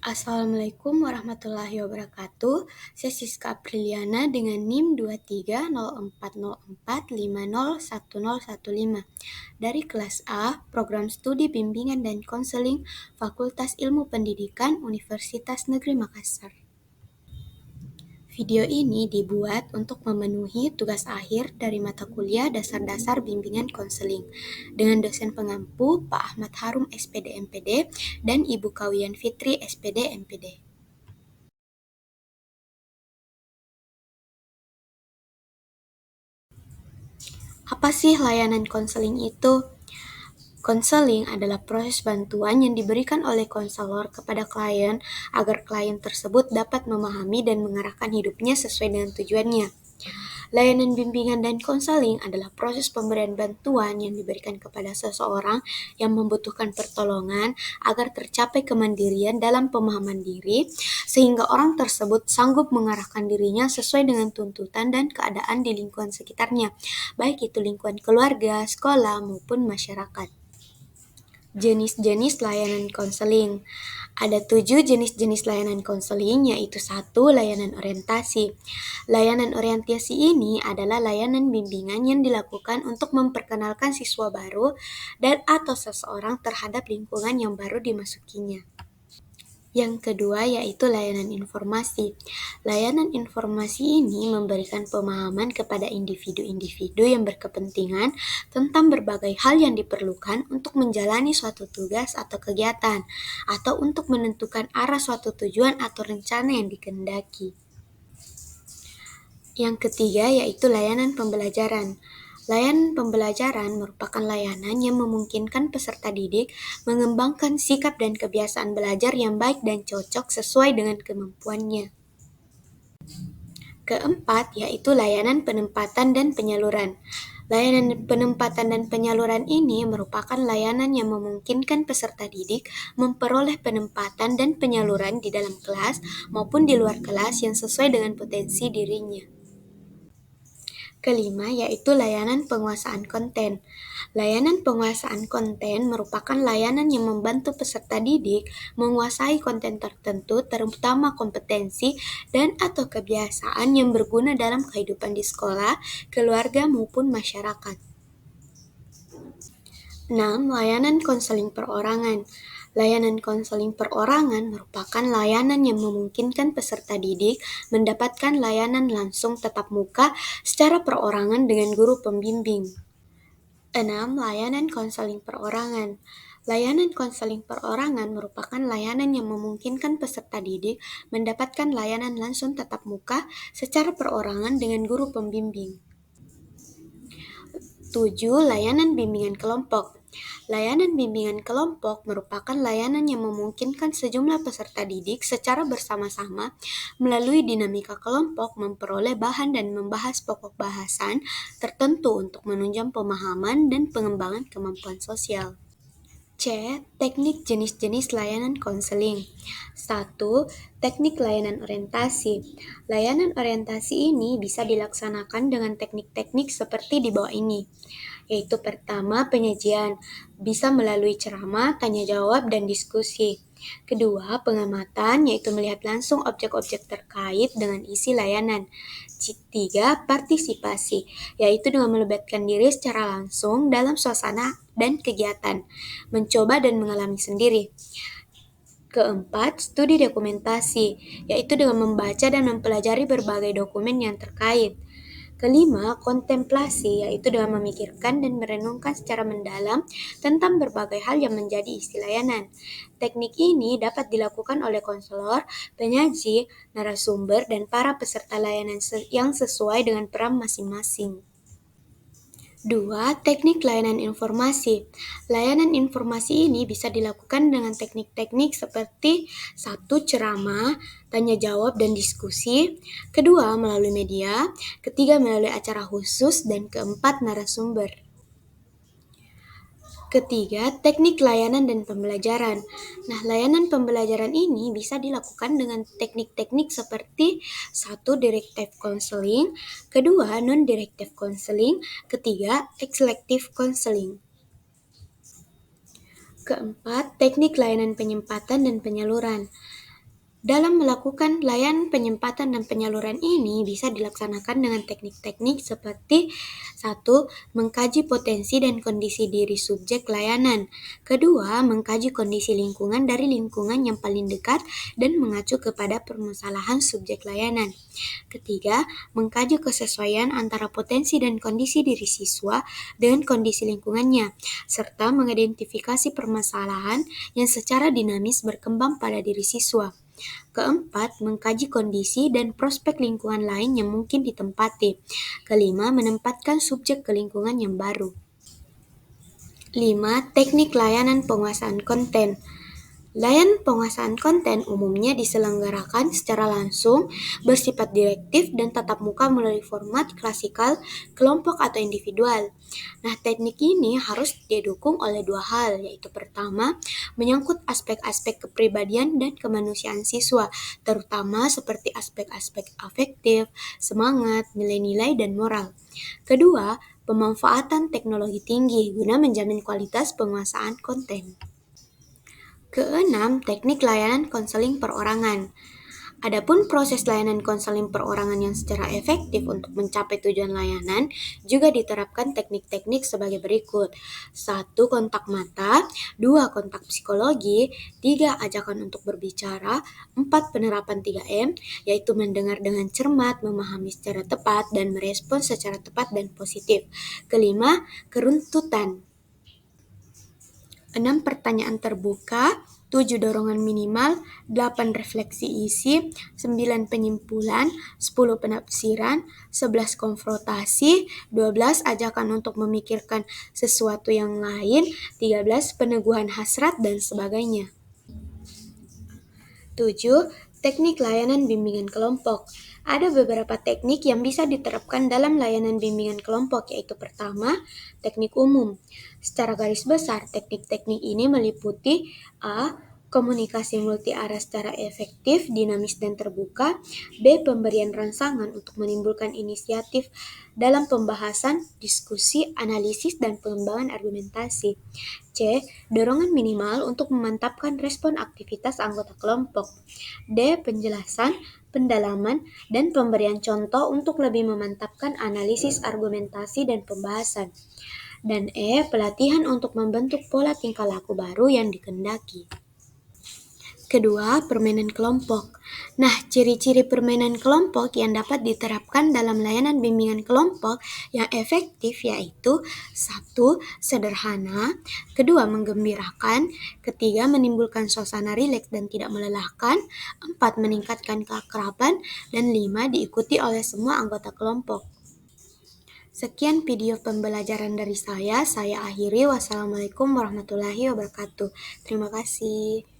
Assalamualaikum warahmatullahi wabarakatuh. Saya Siska Apriliana dengan NIM 230445011015 dari kelas A, Program Studi Bimbingan dan Konseling Fakultas Ilmu Pendidikan Universitas Negeri Makassar. Video ini dibuat untuk memenuhi tugas akhir dari mata kuliah Dasar-Dasar Bimbingan Konseling dengan dosen pengampu Pak Ahmad Harum SPD MPD dan Ibu Kawiyan Fitri SPD MPD. Apa sih layanan konseling itu? Konseling adalah proses bantuan yang diberikan oleh konselor kepada klien agar klien tersebut dapat memahami dan mengarahkan hidupnya sesuai dengan tujuannya. Layanan bimbingan dan konseling adalah proses pemberian bantuan yang diberikan kepada seseorang yang membutuhkan pertolongan agar tercapai kemandirian dalam pemahaman diri, sehingga orang tersebut sanggup mengarahkan dirinya sesuai dengan tuntutan dan keadaan di lingkungan sekitarnya, baik itu lingkungan keluarga, sekolah, maupun masyarakat. Jenis-jenis layanan konseling. Ada 7 jenis-jenis layanan konseling, yaitu 1. Layanan orientasi. Layanan orientasi ini adalah layanan bimbingan yang dilakukan untuk memperkenalkan siswa baru dan atau seseorang terhadap lingkungan yang baru dimasukinya. Yang kedua yaitu layanan informasi. Layanan informasi ini memberikan pemahaman kepada individu-individu yang berkepentingan tentang berbagai hal yang diperlukan untuk menjalani suatu tugas atau kegiatan, atau untuk menentukan arah suatu tujuan atau rencana yang dikehendaki. Yang ketiga yaitu layanan pembelajaran. Layanan pembelajaran merupakan layanan yang memungkinkan peserta didik mengembangkan sikap dan kebiasaan belajar yang baik dan cocok sesuai dengan kemampuannya. Keempat, yaitu layanan penempatan dan penyaluran. Layanan penempatan dan penyaluran ini merupakan layanan yang memungkinkan peserta didik memperoleh penempatan dan penyaluran di dalam kelas maupun di luar kelas yang sesuai dengan potensi dirinya. Kelima, yaitu layanan penguasaan konten. Layanan penguasaan konten merupakan layanan yang membantu peserta didik menguasai konten tertentu, terutama kompetensi dan atau kebiasaan yang berguna dalam kehidupan di sekolah, keluarga, maupun masyarakat. 6. Layanan konseling perorangan. Layanan konseling perorangan merupakan layanan yang memungkinkan peserta didik mendapatkan layanan langsung tatap muka secara perorangan dengan guru pembimbing. 6. Layanan konseling perorangan. Layanan konseling perorangan merupakan layanan yang memungkinkan peserta didik mendapatkan layanan langsung tatap muka secara perorangan dengan guru pembimbing. 7. Layanan bimbingan kelompok. Layanan bimbingan kelompok merupakan layanan yang memungkinkan sejumlah peserta didik secara bersama-sama melalui dinamika kelompok memperoleh bahan dan membahas pokok bahasan tertentu untuk menunjang pemahaman dan pengembangan kemampuan sosial. C. Teknik jenis-jenis layanan konseling. 1. Teknik layanan orientasi. Layanan orientasi ini bisa dilaksanakan dengan teknik-teknik seperti di bawah ini, yaitu pertama, penyajian, bisa melalui ceramah, tanya jawab, dan diskusi. Kedua, pengamatan, yaitu melihat langsung objek-objek terkait dengan isi layanan. Tiga, partisipasi, yaitu dengan melibatkan diri secara langsung dalam suasana dan kegiatan, mencoba dan mengalami sendiri. Keempat, studi dokumentasi, yaitu dengan membaca dan mempelajari berbagai dokumen yang terkait. Kelima, kontemplasi, yaitu dengan memikirkan dan merenungkan secara mendalam tentang berbagai hal yang menjadi isi layanan. Teknik ini dapat dilakukan oleh konselor, penyaji, narasumber, dan para peserta layanan yang sesuai dengan peran masing-masing. 2. Teknik layanan informasi. Layanan informasi ini bisa dilakukan dengan teknik-teknik seperti 1. Ceramah, tanya jawab, dan diskusi. Kedua, melalui media. Ketiga, melalui acara khusus. Dan keempat, narasumber. Ketiga, teknik layanan dan pembelajaran. Nah, layanan pembelajaran ini bisa dilakukan dengan teknik-teknik seperti 1. Directive counseling, kedua, non-directive counseling, ketiga, selective counseling. Keempat, teknik layanan penyempatan dan penyaluran. Dalam melakukan layanan penyempatan dan penyaluran ini bisa dilaksanakan dengan teknik-teknik seperti 1. Mengkaji potensi dan kondisi diri subjek layanan. Kedua, mengkaji kondisi lingkungan dari lingkungan yang paling dekat dan mengacu kepada permasalahan subjek layanan. Ketiga, mengkaji kesesuaian antara potensi dan kondisi diri siswa dengan kondisi lingkungannya, serta mengidentifikasi permasalahan yang secara dinamis berkembang pada diri siswa. Keempat, mengkaji kondisi dan prospek lingkungan lain yang mungkin ditempati. Kelima, menempatkan subjek ke lingkungan yang baru. 5. Teknik layanan penguasaan konten. Layanan penguasaan konten umumnya diselenggarakan secara langsung, bersifat direktif, dan tatap muka melalui format klasikal, kelompok atau individual. Nah, teknik ini harus didukung oleh dua hal, yaitu pertama, menyangkut aspek-aspek kepribadian dan kemanusiaan siswa, terutama seperti aspek-aspek afektif, semangat, nilai-nilai, dan moral. Kedua, pemanfaatan teknologi tinggi guna menjamin kualitas penguasaan konten. Keenam, teknik layanan konseling perorangan. Adapun proses layanan konseling perorangan yang secara efektif untuk mencapai tujuan layanan juga diterapkan teknik-teknik sebagai berikut. 1. Kontak mata. 2. Kontak psikologi. 3. Ajakan untuk berbicara. 4. Penerapan 3M, yaitu mendengar dengan cermat, memahami secara tepat, dan merespon secara tepat dan positif. Kelima, keruntutan. 6. Pertanyaan terbuka. 7. Dorongan minimal. 8. Refleksi isi. 9. Penyimpulan. 10. Penafsiran. 11. Konfrontasi. 12. Ajakan untuk memikirkan sesuatu yang lain. 13. Peneguhan hasrat dan sebagainya. 7. Teknik layanan bimbingan kelompok. Ada beberapa teknik yang bisa diterapkan dalam layanan bimbingan kelompok, yaitu pertama, teknik umum. Secara garis besar, teknik-teknik ini meliputi A. Komunikasi multi-arah secara efektif, dinamis, dan terbuka. B. Pemberian rangsangan untuk menimbulkan inisiatif dalam pembahasan, diskusi, analisis, dan pengembangan argumentasi. C. Dorongan minimal untuk memantapkan respon aktivitas anggota kelompok. D. Penjelasan, pendalaman, dan pemberian contoh untuk lebih memantapkan analisis, argumentasi, dan pembahasan. Dan E. Pelatihan untuk membentuk pola tingkah laku baru yang dikehendaki. Kedua, permainan kelompok. Nah, ciri-ciri permainan kelompok yang dapat diterapkan dalam layanan bimbingan kelompok yang efektif yaitu 1. Sederhana. 2. Menggembirakan. 3. Menimbulkan suasana rileks dan tidak melelahkan. 4. Meningkatkan keakraban. Dan 5. Diikuti oleh semua anggota kelompok. Sekian video pembelajaran dari saya akhiri. Wassalamualaikum warahmatullahi wabarakatuh. Terima kasih.